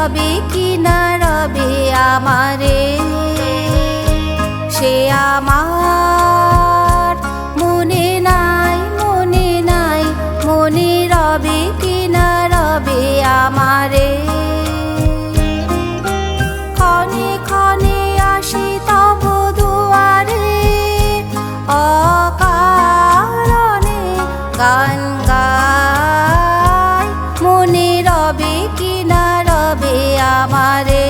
রবে কি না রবে আমারে, সে আমার মনে নাই, মনে নাই, মনে রবে কি না রবে আমারে। ক্ষণে ক্ষণে আসি তব দুয়ারে, অকারণে গান গাই, মনে রবে কি না রবে আমারে।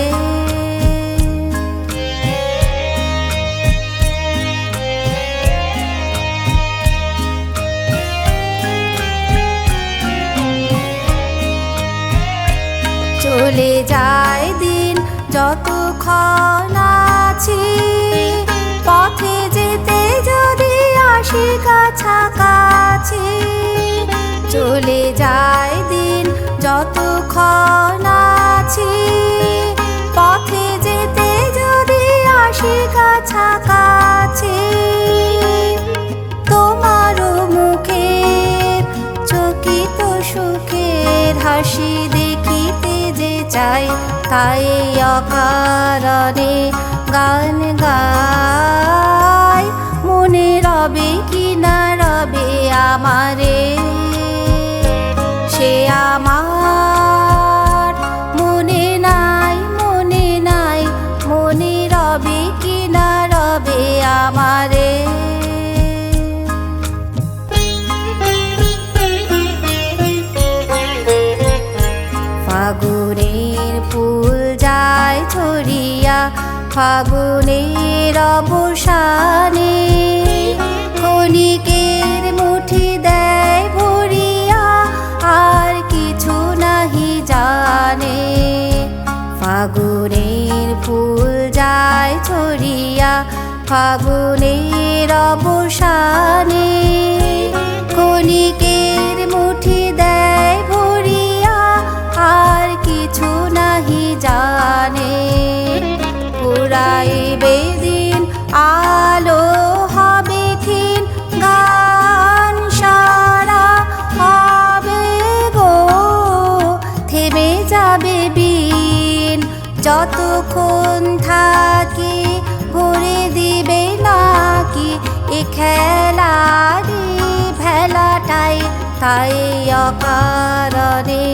চলে যায় দিন যতক্ষণ আছি, পথে যেতে যদি আসি কাছাকাছি। চলে যায় দিন যতক্ষণ আছি, পথে যেতে যদি আসি কাছাকাছি। তোমারও মুখের চকিত সুখের হাসি দেখিতে যে চাই, তাই অকারণে গান গাই, মনে রবে কি না রবে আমারে, সে আমার মনে নাই, মনে নাই, মনে রবে কি না রবে আমারে। ফাগুনের ফুল যায় ছড়িয়া ফাগুনের অবসানে, ক্ষণিকের মুঠি দেয় ভরিয়া আর কিছু নাহি জানে। ফাগুনের ফুল যায় ছড়িয়া ফাগুনের অবসানে, ক্ষণিকের মুঠি দেয় ভরিয়া আর কিছু নাহি জানে। পুরাইবে দিন আলো হবে ক্ষীণ, গান সারা হবে গো, থেমে যাবে বিন যতক্ষণ থাকি, ভরে দিবে নাকি এ খেলারি ভেলাটাই, তাই অকারণে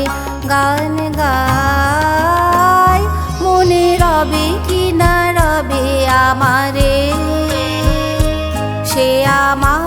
গান গাই, মনে রবে কি না রবে আমারে, সে আমার